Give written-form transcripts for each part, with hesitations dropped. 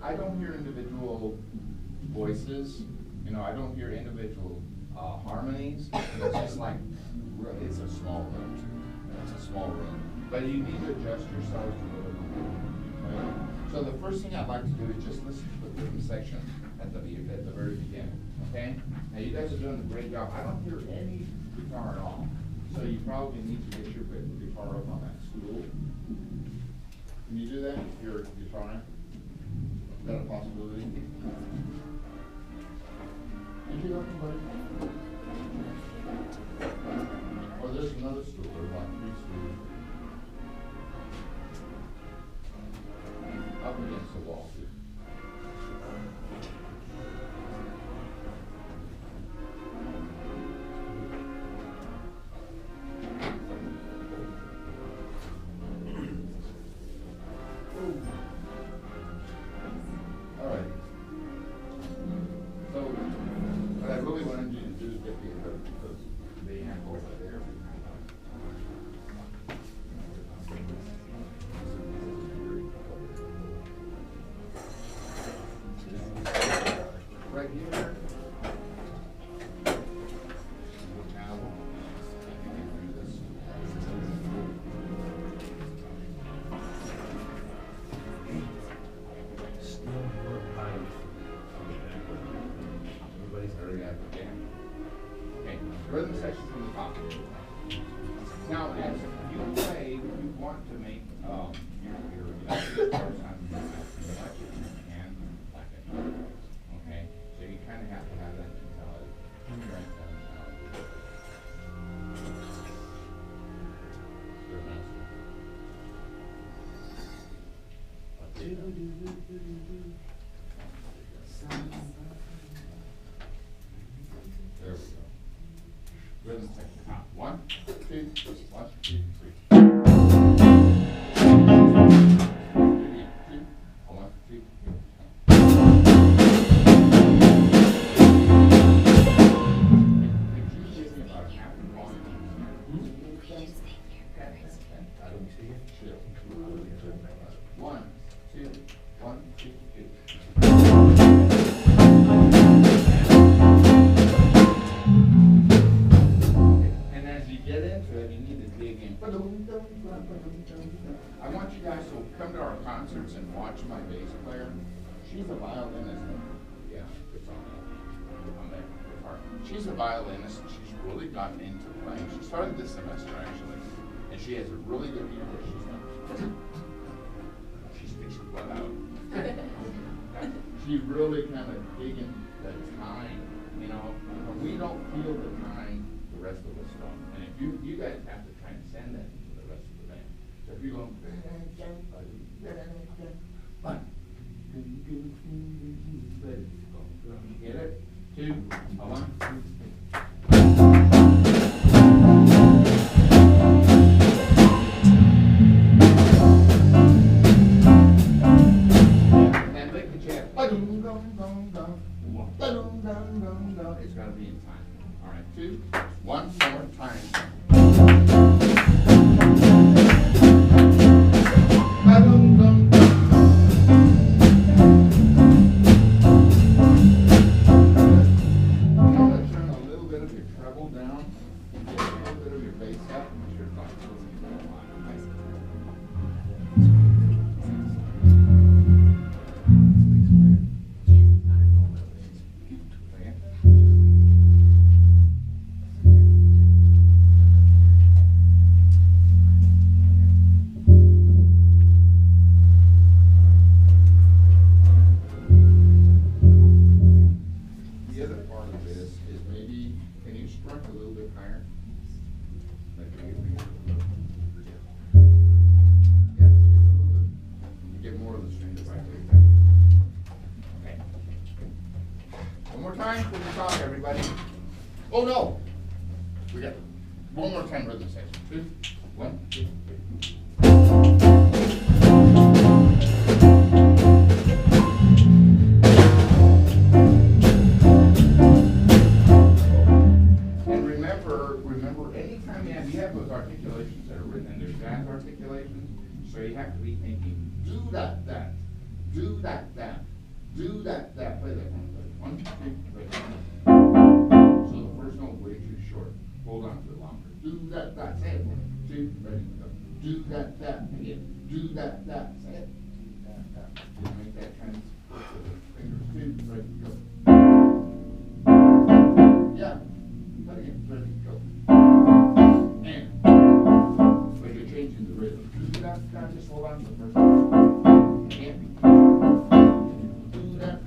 I don't hear individual voices, you know, I don't hear individual harmonies. It's just like, it's a small room. It's a small room. But you need to adjust yourself to the rhythm. So the first thing I'd like to do is just listen to the rhythm section at the very beginning, okay? Now you guys are doing a great job. I don't hear any guitar at all. So you probably need to get your guitar up on that stool. Can you do that? Your guitar? Is that a possibility? Did you look buddy? Oh, there's another stool. There's like 3 stools. Up against the wall, too. Rhythm section from the top. Now, as you play, you want to make your first time you like it and like it. Okay? So you kind of have to have that mentality. There we go. Rhythm section. Count. 1, 2, 1, 2, 3. I want you guys to come to our concerts and watch my bass player. She's a violinist. Yeah, it's on that guitar. She's a violinist. She's really gotten into playing. She started this semester actually, and she has a really good ear. She speaks her blood out. She really kind of digging the time, you know. When we don't feel the time, the rest of us don't. And if you guys have to transcend that into the rest of the band. So if you're going, get it? 2, 1, 2, 3. And lick the chest. It's got to be in time. All right, 2, 1 more time. time for the talk, everybody. Oh no, we got one more time rhythm section. 2, 1, 2, 3. And remember, anytime you have those articulations that are written in, there's jazz articulations, so you have to be thinking, do that, do that, do that. Play that one. 1, 2, 3. So the first note way too short. Hold on to it longer. Do that. Say it. 1, 2, ready, go. Do that. Again. Do that. Say it. That. You make that kind of fingers. 2, ready, go. Yeah. Play again. Ready, go. And. But you're changing the rhythm. Do that. Just hold on to the first note. Again. Do that.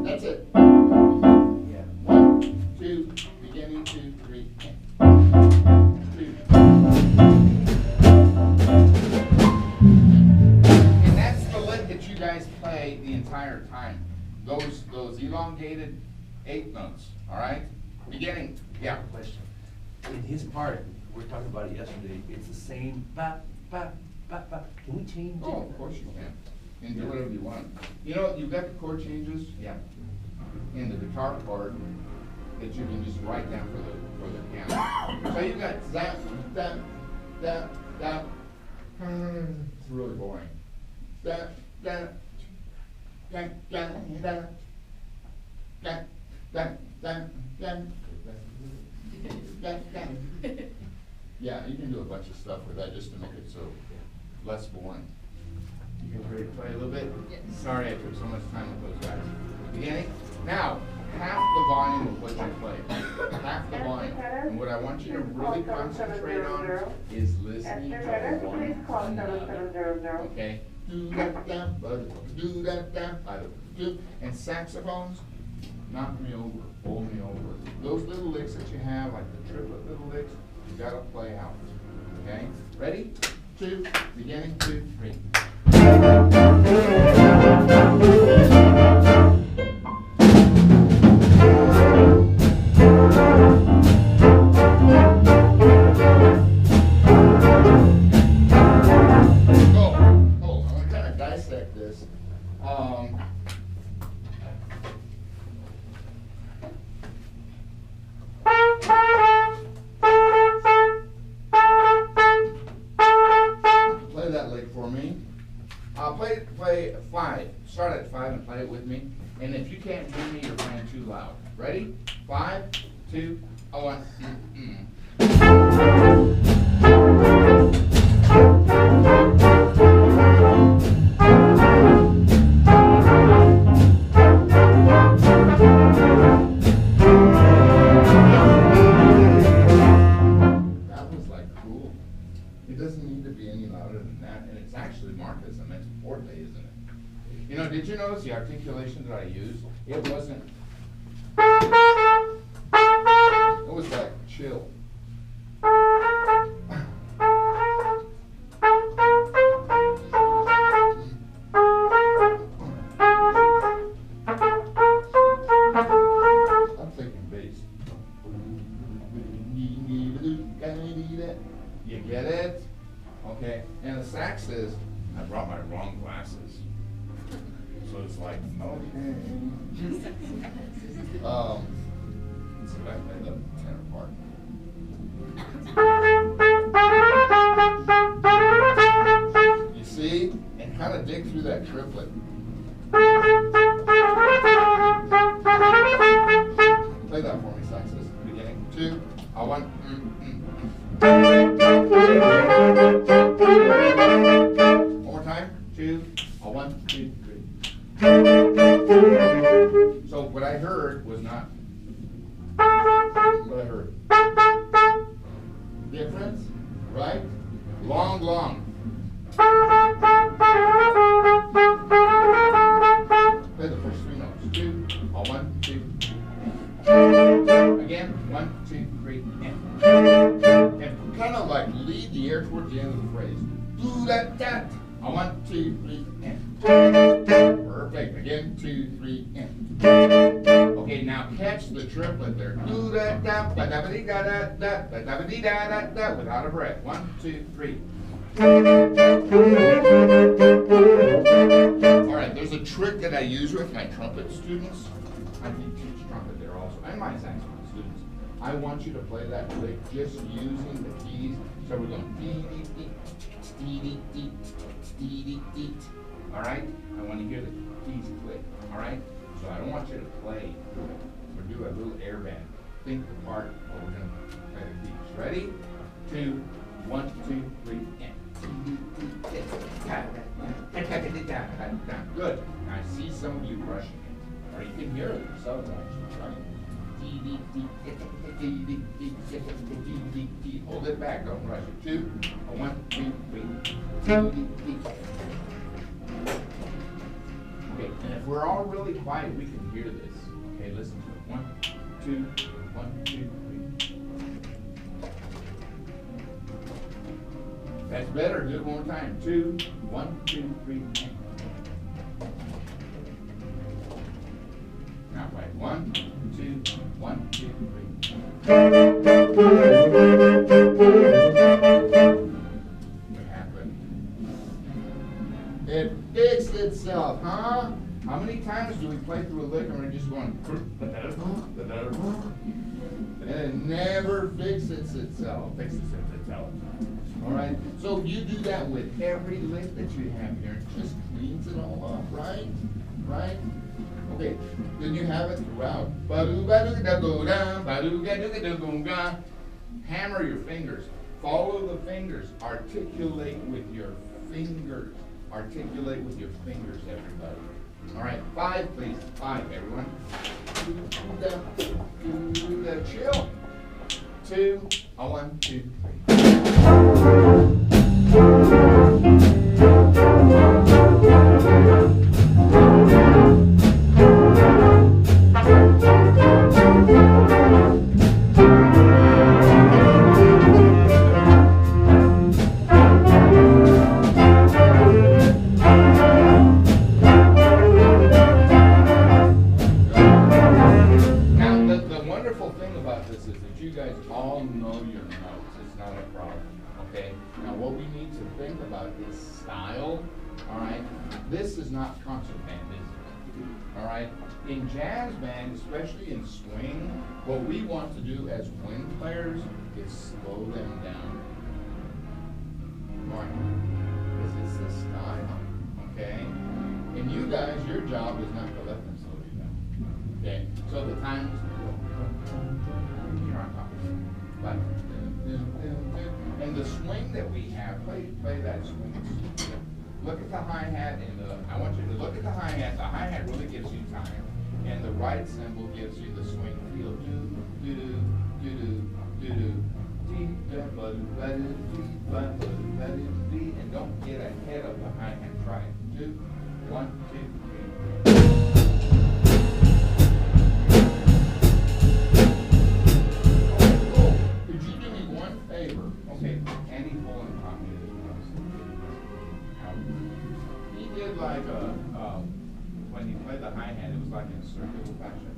That's it. Yeah. 1, 2, beginning, 2, 3. 2. And that's the lick that you guys play the entire time. Those elongated 8 notes. All right. Beginning. Yeah. Question. In his part, we were talking about it yesterday. It's the same. Bap, bap, bap, bap. Can we change it? Oh, of course you can. And do whatever you want. You know, you've got the chord changes. Yeah. In the guitar part that you can just write down for the piano. So you got that. It's really boring. That. Yeah, you can do a bunch of stuff with that just to make it so less boring. You guys ready to play a little bit? Yes. Sorry I took so much time with those guys. Beginning. Now, half the volume of what you play. Half the volume. And what I want you to really concentrate on is listening to the one another. Okay? Do that, do that, do. And saxophones, knock me over, pull me over. Those little licks that you have, like the triplet little licks, you gotta play out. Okay? Ready? 2, beginning, 2, 3. Play 5. Start at 5 and play it with me. And if you can't hear me, you're playing too loud. Ready? 5, 2, 1. That was like cool. It doesn't need to be any louder than that, and it's actually marked as a mezzo forte, isn't it? You know, did you notice the articulation that I used? It wasn't. It was like chill. I'm thinking bass. You get it? Okay. And the sax is, I brought my wrong glasses. So it's like, okay. So I play the tenor part. You see? And kind of dig through that triplet. Play that for me, saxes. Beginning. 2, 1. One more time. 2, 1, 2, 3. So what I heard was not what I heard. Difference, right? Long, long. And kind of like lead the air towards the end of the phrase. Do that, that. 1, 2, 3, and. Perfect. Again, 2, 3, and. Okay, now catch the triplet there. Do that, da, ba da ba dee da da da, ba da ba dee da da da, without a breath. 1, 2, 3. All right, there's a trick that I use with my trumpet students. I teach trumpet there also, and my saxophone students. I want you to play that lick just using the keys. So we're going dee dee dee dee dee dee dee. All right, I want to hear the keys click. All right, so I don't want you to play. We'll do a little air band. Think the part, but we're going to play the keys. Ready? 2, 1, 2, 3, and. Good. Now I see some of you rushing it, or you can hear it yourselves actually, right? Hold it back, don't rush it. 2, 1, 2, 3. Okay, and if we're all really quiet, we can hear this. Okay, listen to it. 1, 2, 1, 2, 3. That's better. Do it one more time. 2, 1, 2, 3. Now right. 1, 2, 1, 2, 3. What happened? It fixed itself, huh? How many times do we play through a lick and we're just going and it never fixes itself. All right, so you do that with every lick that you have here. It just cleans it all up, right? Right? Okay, then you have it throughout. Hammer your fingers. Follow the fingers. Articulate with your fingers. Articulate with your fingers, everybody. All right, 5, please. 5, everyone. Do the chill. 2, 1, 2, 3. All know your notes. It's not a problem. Okay? Now what we need to think about is style. Alright? This is not concert band, is it? Alright? In jazz band, especially in swing, what we want to do as wind players is slow them down. Alright? This is the style. Okay? And you guys, your job is not to let them slow you down. Okay? So the times here on top. But, and the swing that we have, play that swing. Look at the hi-hat and I want you to look at the hi-hat. The hi-hat really gives you time. And the right cymbal gives you the swing feel. And don't get ahead of the hi-hat. Try it. 2, 1, 2, 3. Okay, Andy Poland taught me this when I was a kid. He did like when he played the hi-hat, it was like in a circular fashion.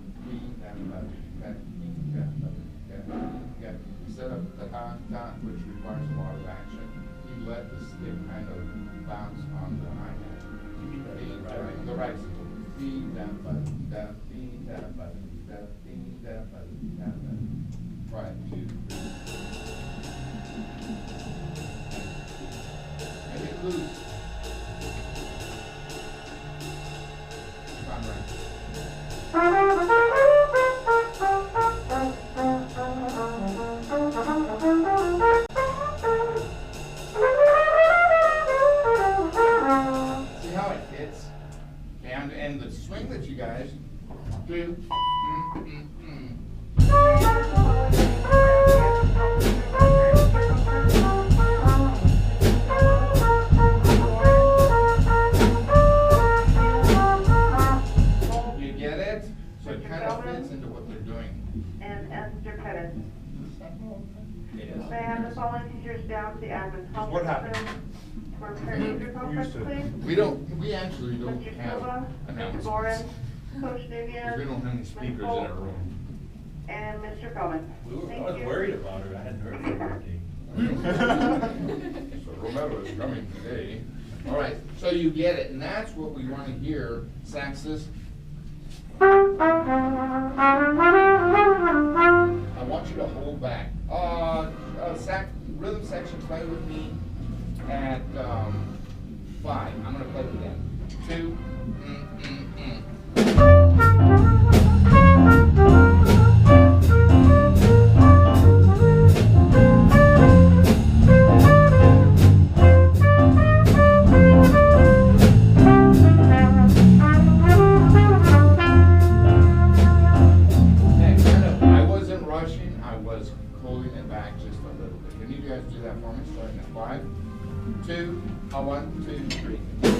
Instead of the ta-ta, which requires a lot of action, he let the stick kind of bounce on the hi-hat. The right stick. Right, 2, 3. Make it loose. If I'm right. See how it fits? And the swing that you guys do. You get it? So it kind of fits into what they're doing. And Esther Pettis. Yes. May I have the following teachers down to the admin conference What happened? room for parent-teacher conference, please? We actually don't Mr. have Silva, Mr. announcements. Boren, Coach Because Nubian, we don't have any speakers in our room. and Mr. Feldman. I was worried about her, I hadn't heard from her today. So Romero is coming today. All right, so you get it, and that's what we want to hear, Saxes. I want you to hold back. Rhythm section, play with me at 5. I'm gonna play with them. 2. I wasn't rushing, I was holding it back just a little bit. Can you guys do that for me, starting at 5, 2, 1,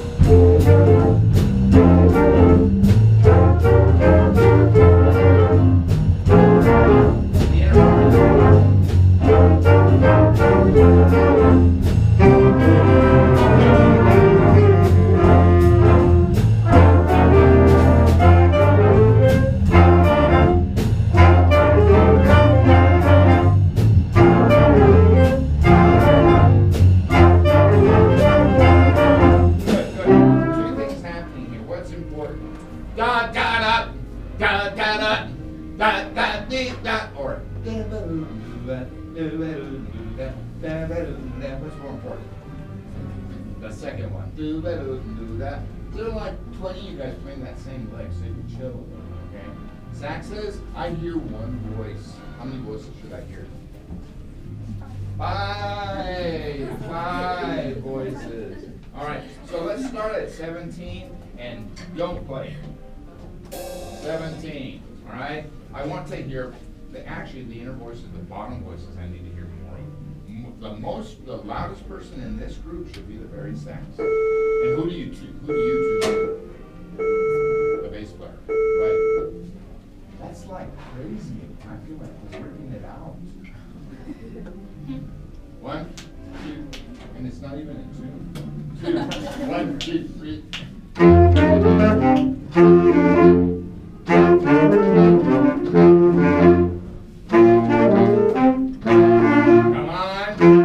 what's more important? The second one. Do that. There are like 20 of you guys playing that same leg, so you can chill a little, okay? Saxes, I hear one voice. How many voices should I hear? 5 voices. All right, so let's start at 17 and don't play. 17, all right? I want to hear, the inner voices, the bottom voices, I need to hear more of. The loudest person in this group should be the very sax. And who do you choose? The bass player, right? That's like crazy. I feel like we're working it out. 1, 2, and it's not even a tune. 2, 1, 2, 3. Come on.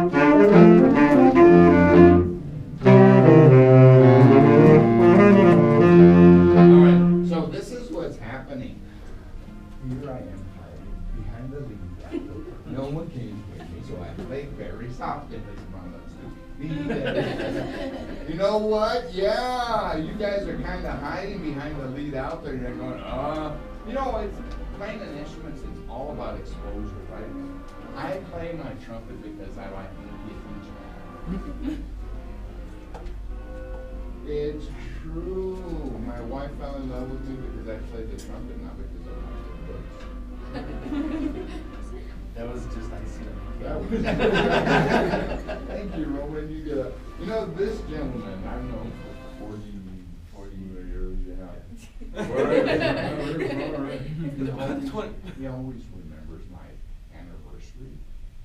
All right, so this is what's happening. Here I am behind the lead. No one came with me, so I played very soft in this one. You know what? Yeah, you guys are kind of hiding behind the lead out there. You're going, you know, it's playing an instrument. It's all about exposure, right? I play my trumpet because I like to get It's true. My wife fell in love with me because I played the trumpet, not because I liked the books. That was just icing on the That cake. was- Thank you, Roman. You get a, you know, this gentleman, I've known for 40 years, yeah. All right. He always remembers my anniversary.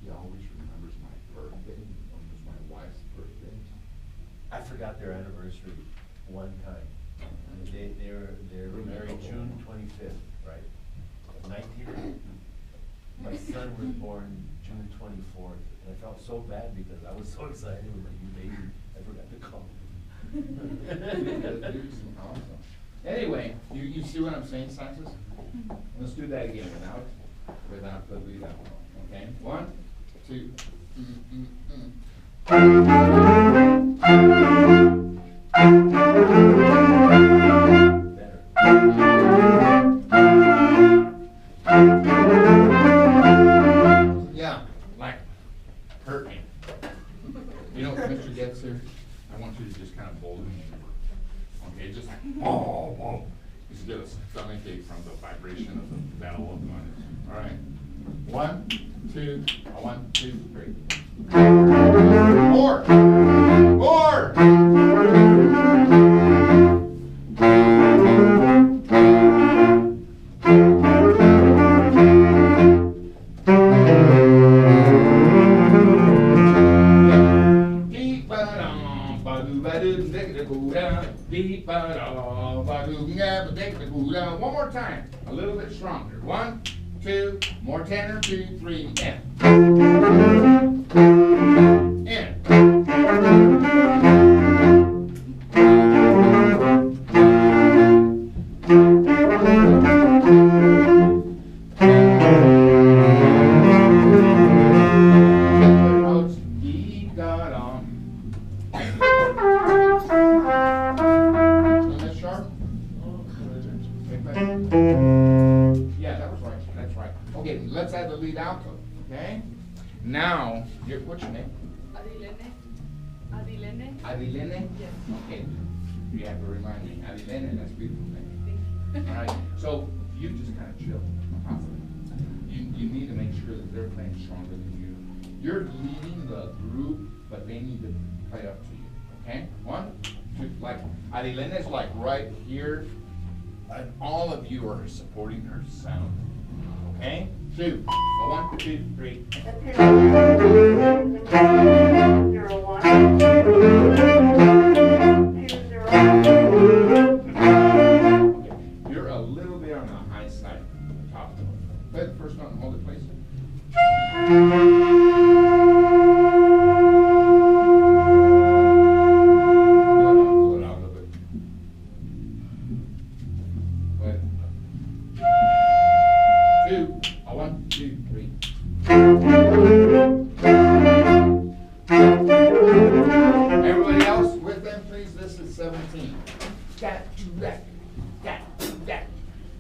He always remembers my birthday. He remembers my wife's birthday. I forgot their anniversary one time. They were married June 25th, right? 19. My son was born June 24th, and I felt so bad because I was so excited with my new baby. I forgot to call him. Awesome. Anyway, you see what I'm saying, Saxes? Let's do that again without the lead out. Okay? 1, 2. Better. Yeah, like, hurt me. You know, when Mr. gets here, I want you to just kind of bowl him over. Okay, just like, oh. Just get a stomachache from the vibration of the bell of the money. All right. 1, 2, 1, 2, 3. 4. One more time, a little bit stronger. 1, 2, more tenor, 2, 3, in. In. Let's add the lead alto, okay? Now, what's your name? Adilene. Adilene. Adilene? Yes. Okay, you have to remind me. Adilene, that's a beautiful name. Thank you. All right, so you just kind of chill. You need to make sure that they're playing stronger than you. You're leading the group, but they need to play up to you, okay? 1, 2, like, Adilene is like right here, and all of you are supporting her sound, okay? 2, 1, 2, 3. You're a little bit on the high side, top note. Play the first note and hold it, please. Pull it out a little bit. Play it. 2, 1, 2, 3. Everybody else with them, please. This is 17. Got to that. Got to that.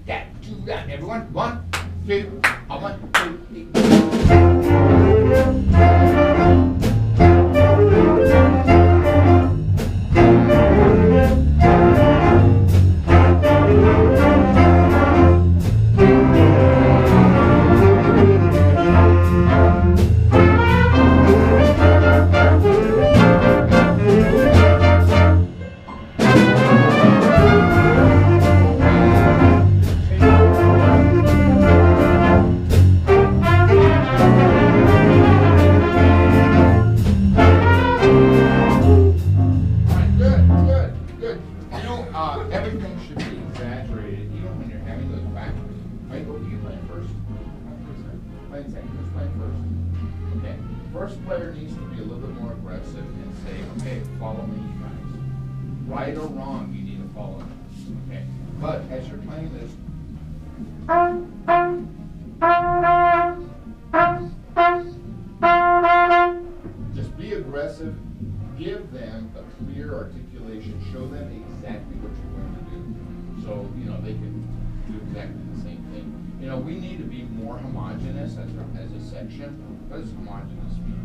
Got to that. Everyone, 1, 2, 1, 2, everything should be exaggerated, even when you're having those back. Wait, what are you playing first? Playing second, who's playing first? Okay, first player needs to be a little bit more aggressive and say, okay, follow me, you guys. Right or wrong, you need to follow me. Okay, but as you're playing this, just be aggressive, give them a clear articulation, show them exactly what you're going to do. So, they can do exactly the same thing. We need to be more homogeneous as a section. What is homogeneous mean?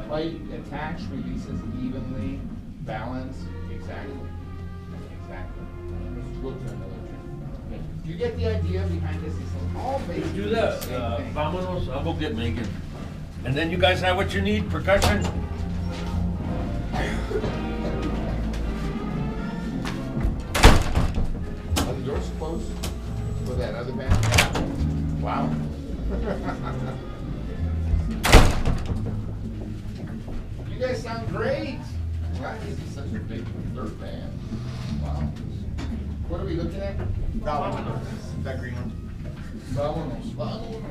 Play, attach, releases evenly, balance, exactly. Exactly. Let's go to another tune. Okay. Do you get the idea behind this? It's all basically Do the that. same thing. Vámonos, I'll go get Megan. And then you guys have what you need, percussion? Are the doors closed for that other band? Wow. You guys sound great. Wow, this is such a big third band. Wow. What are we looking at? Vámonos. That green one. Vámonos. Vámonos.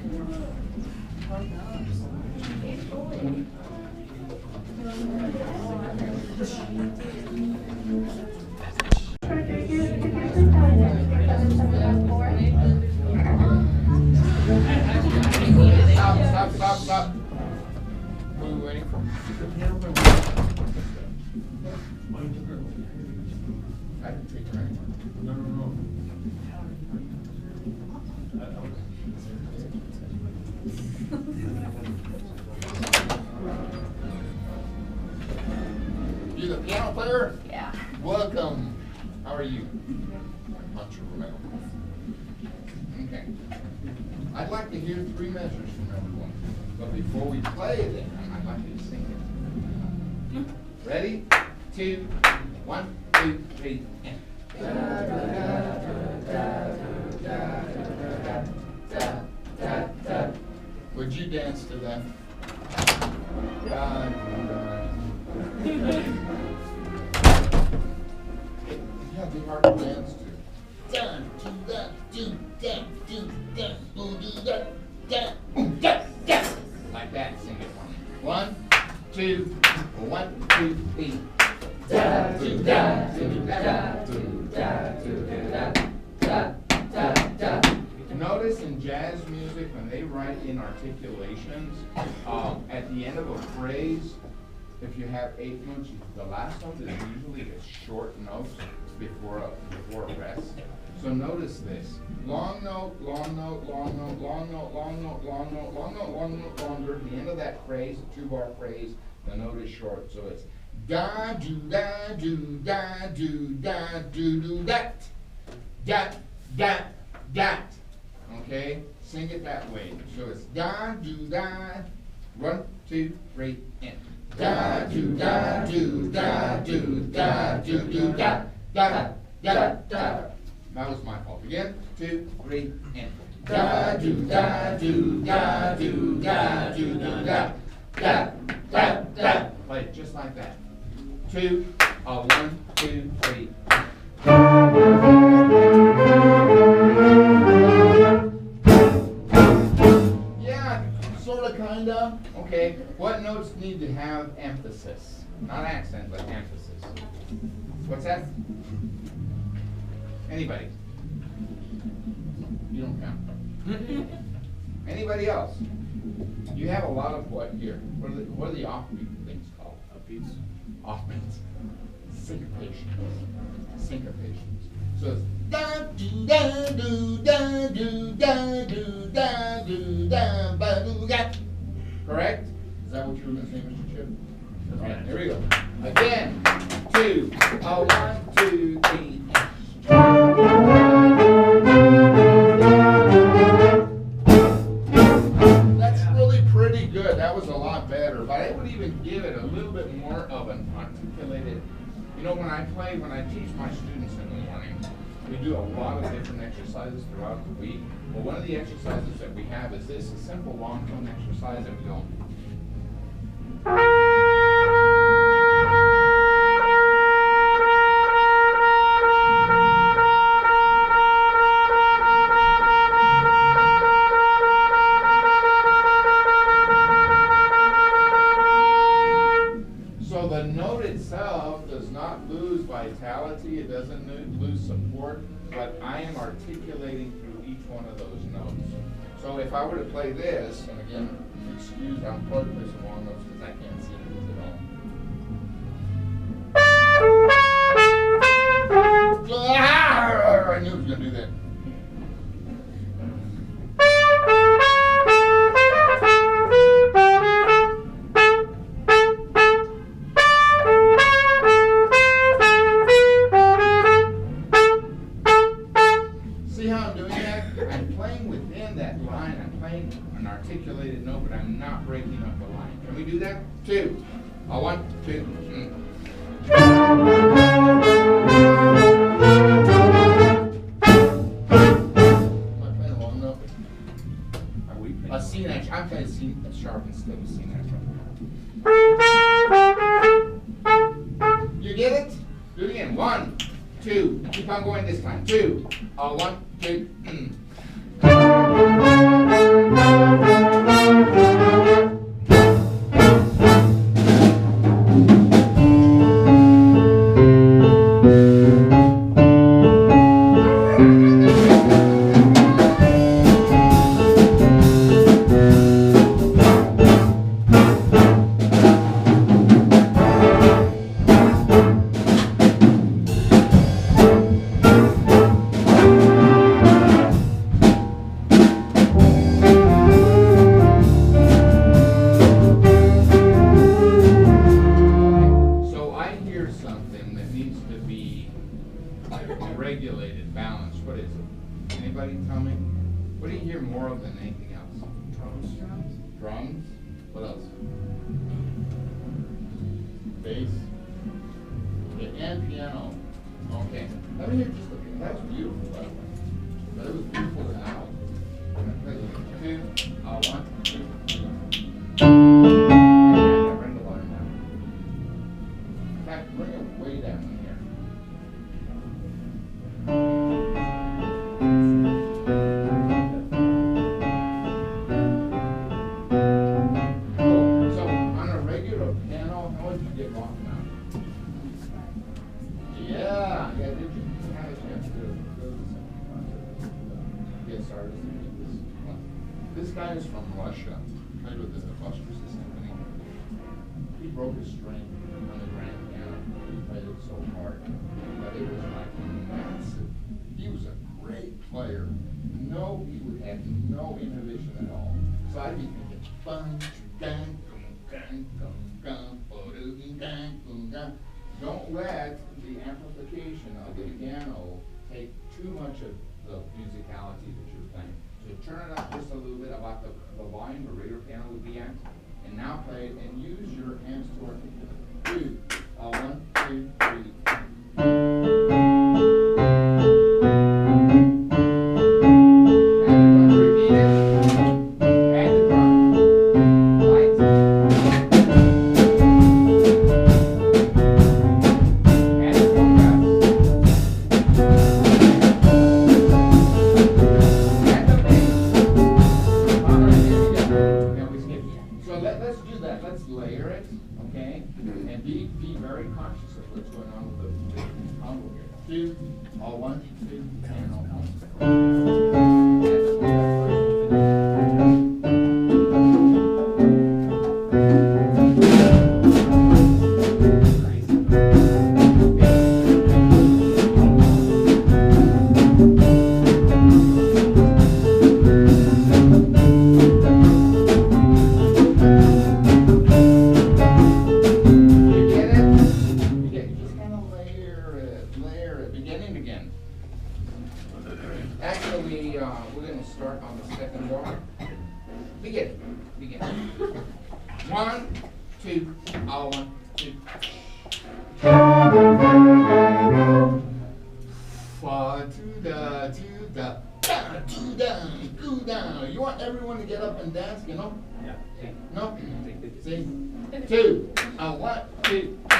Stop. What are we waiting for? I didn't take her anywhere. No. You the piano player? Yeah. Welcome. How are you? Hunter Romero. Okay. I'd like to hear 3 measures from everyone. But before we play them, I'd like you to sing it. Ready? 2, 1, 2, 3, and. Would you dance to that? Yeah, be hard to dance to. Like that, sing it for me. 1, 2, 1, 2, 3. Da do da do da do da do da da da da. Notice in jazz music when they write in articulations, at the end of a phrase, if you have 8 notes, the last note is usually a short note before a rest. So notice this: long note, long note, long note, long note, long note, long note, long note, long note, longer. At the end of that phrase, a 2-bar phrase, the note is short. So it's da do da do da do da do do dat dat dat dat. Okay, sing it that way. So it's da do da. 1, 2, 3, and da do da do da do da do do da da da da. That was my fault. Again, 2, 3, and da do da do da do da do do da da da da. Play it just like that. 2, 1, 2, 3. Yeah, sorta, kinda. Okay. What notes need to have emphasis? Not accent, but emphasis. What's that? Anybody? You don't count. Anybody else? You have a lot of what here? What are the offbeat things called? Upbeats. Offbeats. Syncopations. Syncopations. So it's da do da do da do da do da do da ba do ga. Correct? Is that what you were going to say, Mr. Chip? All right, here we go. Again. 2, 1, 2, 3. That's really pretty good. That was a lot better, but I would even give it a little bit more of an articulated. You know, when I teach my students in the morning, we do a lot of different exercises throughout the week. Well, one of the exercises that we have is this, a simple long tone exercise that we go. So the note itself does not lose vitality, it doesn't lose support, but I am articulating through each one of those notes. So if I were to play this, and again, excuse, I'm probably play some long notes because I can't see it at all. I knew it was going to do that. See how I'm doing that? I'm playing within that line. I'm playing an articulated note, but I'm not breaking up the line. Can we do that? 2. 1, 2, 3. Am I playing a long note? Are we playing? A C natural. I'm playing C sharp instead of C natural. You get it? Do it again. 1, 2. Keep on going this time. 2. 1, 2. Regulated, balanced. What is it? Anybody tell me? What do you hear more of than anything else? Drums. Drums. What else? Bass. Okay, and piano. Okay. Let me hear just a bit. That was beautiful, by the way. But it was beautiful to now. 2, 1, 2, 3. get lost now. Yeah, did you? How did you have to go to the get started singing this one? This guy is from Russia. Played with the Buster's Symphony. He broke his string on the grand piano. He played it so hard. But it was like massive. He was a great player. No, he would have no inhibition at all. So I'd be thinking, don't let the amplification of the piano take too much of the musicality that you're playing. So turn it up just a little bit about the volume the regular piano would be at, and now play it and use your hands to articulate. 1, 2, 3. You want everyone to get up and dance, you know? Yeah. No? See? 2, 1, 2, 3.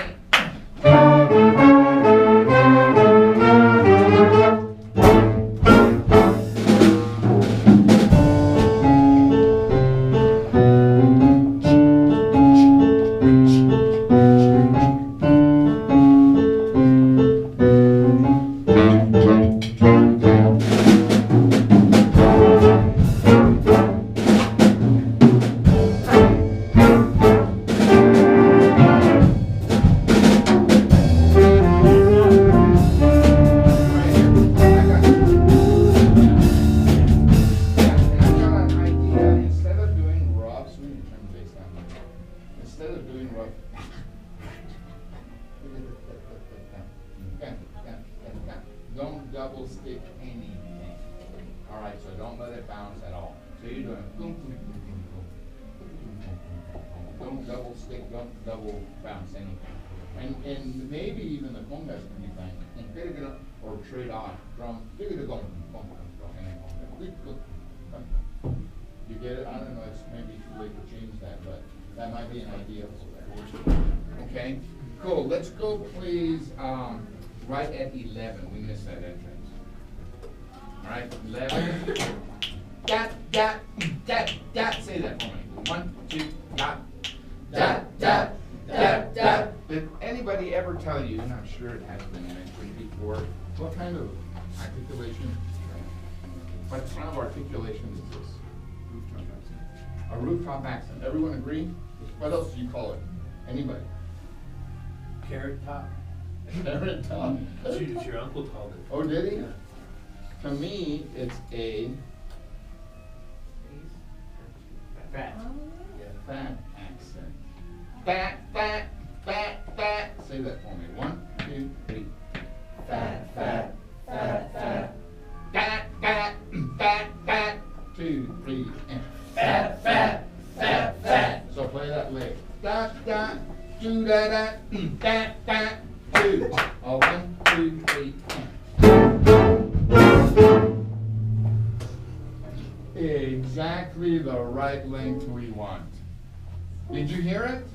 Don't double stick anything. All right, so don't let it bounce at all. So you're doing boom, boom, boom, boom, boom. Don't double stick, don't double bounce anything. And maybe even the congas can be playing. Or trade off drum. You get it? I don't know, it's maybe too late to change that, but that might be an idea for that. Okay, cool. Let's go please right at 11. We missed that entrance. All right, 11. Dot, dot, dot, dot. Say that for me. 1, 2, dot, dot, dot, dot, dot. Did anybody ever tell you, and I'm sure it has been mentioned before, what kind of articulation, what kind of articulation is this? Rooftop accent. A rooftop accent. Everyone agree? What else do you call it? Anybody? Carrot top. Carrot top. It's your uncle called it. Oh, did he? Yeah. To me, it's a Fat. Oh. Yeah. fat accent. Fat, fat, fat, fat. Say that for me. 1, 2, 3. Fat, fat, fat, fat. Fat, fat, fat, fat. 2, 3, and fat, fat, fat, fat. So play that lick. Dot, dot, do da da, fat, fat, 2. 1, 2, 3, exactly the right length we want. Did you hear it?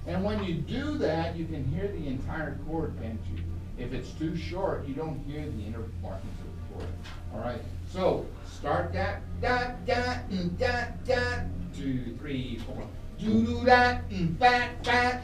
And when you do that, you can hear the entire chord, can't you? If it's too short, you don't hear the inner markings of the chord. All right. So start that. Dot dot dot dot. 2, 3, 4. Do do that. Fat fat.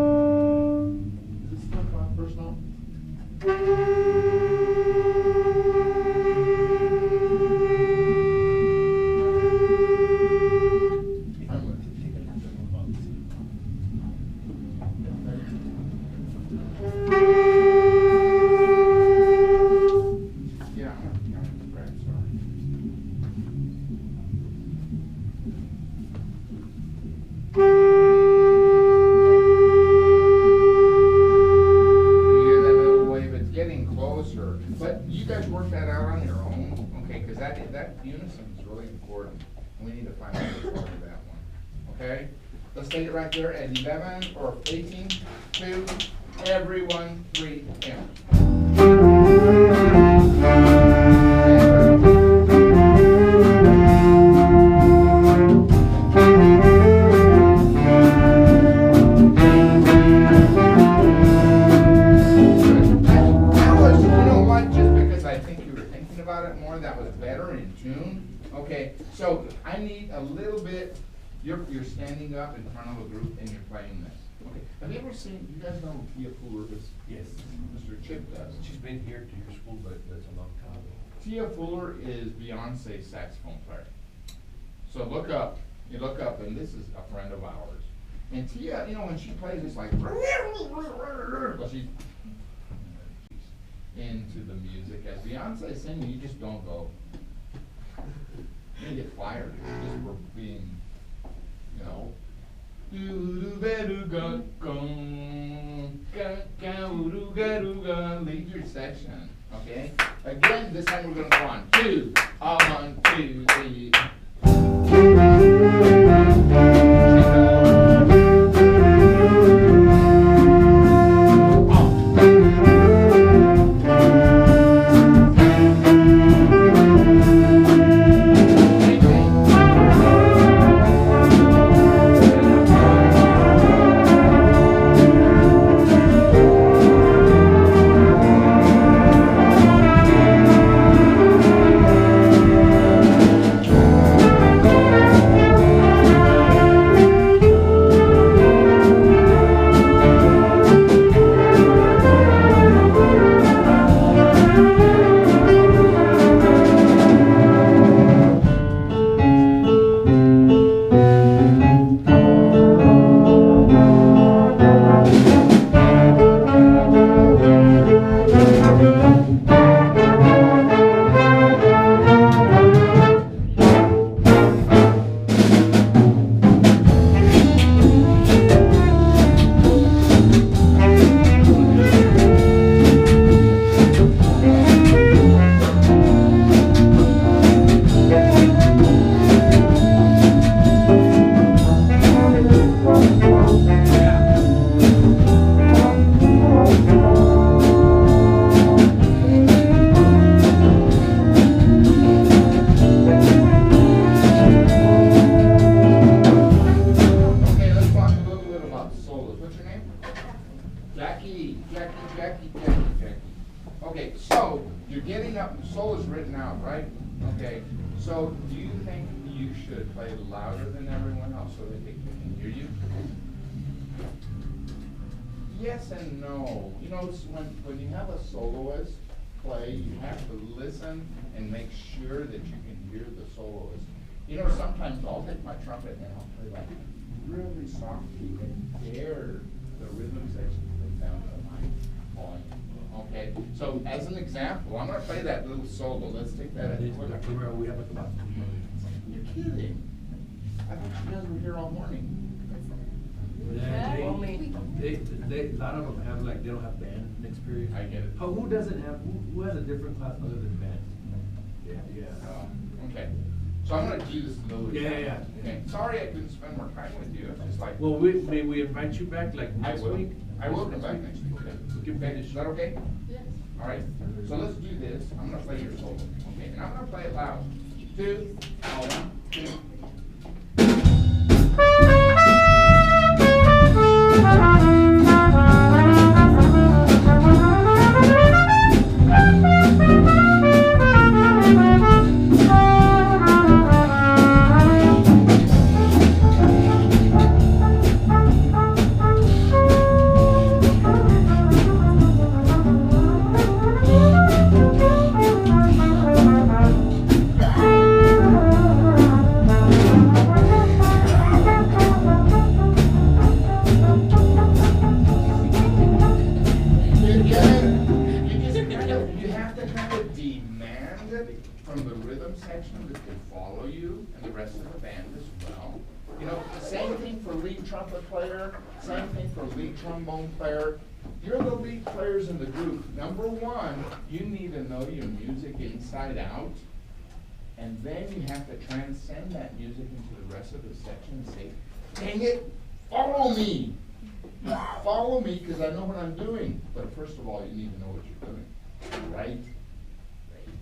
final part of that one, okay? Let's take it right there at 11 or 18, 2, everyone, 3, and. That was better in tune. Okay, so I need a little bit, you're standing up in front of a group and you're playing this. Okay, have you ever seen, you guys know who Tia Fuller is? Yes. Mr. Chip does. She's been here to your school, but that's a long time ago. Tia Fuller is Beyonce's saxophone player. So look up, you look up, and this is a friend of ours. And Tia, you know, when she plays, it's like, well, she's into the music. As Beyonce is singing, you just don't go. You get fired just for being, you know. Lead your section, okay? Again, this time we're gonna go on 2, 1, 2, 3. Okay, so you're getting up, the soul is written out, right? Okay, so do you think you should play louder than everyone else so that they can hear you? Yes and no. You know, when you have a soloist play, you have to listen and make sure that you can hear the soloist. You know, sometimes I'll take my trumpet and I'll play like really softly and dare the rhythm section to go down to my volume. Okay, so as an example, I'm going to play that little solo. Let's take that. Romero, we have about 2 minutes. You're kidding. I thought you guys were here all morning. Yeah, Only. a lot of them have like, they don't have band experience. I get it. Who doesn't have, who has a different class other than band? Yeah. Okay, so I'm going to do this a little bit. Yeah. Okay, sorry I couldn't spend more time with you. It's just like. Well, may we invite you back like I next will. week? I will come back next week. Okay. We can finish. Is that okay? Yes. All right, so let's do this. I'm gonna play your solo, okay? And I'm gonna play it loud. 2, 1, 2. From the rhythm section that can follow you and the rest of the band as well. You know, same thing for lead trumpet player, same thing for lead trombone player. You're the lead players in the group. Number one, you need to know your music inside out And then you have to transcend that music into the rest of the section and say, dang it, follow me. Follow me, because I know what I'm doing. But first of all, you need to know what you're doing, right?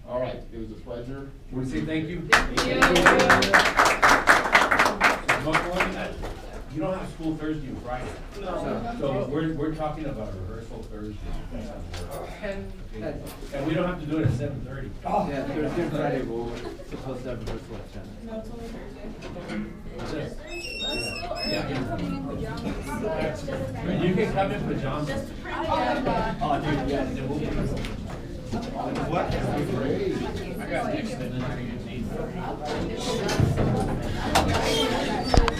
All right, it was a pleasure. Want to say thank you? You don't have school Thursday and Friday. No. So we're talking about a rehearsal Thursday. And we don't have to do it at 7:30. Yeah, Thursday and Friday, we'll supposed to have rehearsal at 10. No, it's only Thursday. What's that? Yeah, you're coming in pajamas. And you can come in pajamas. Oh, dude, yeah. Then we'll be- What? Great. I got next thing.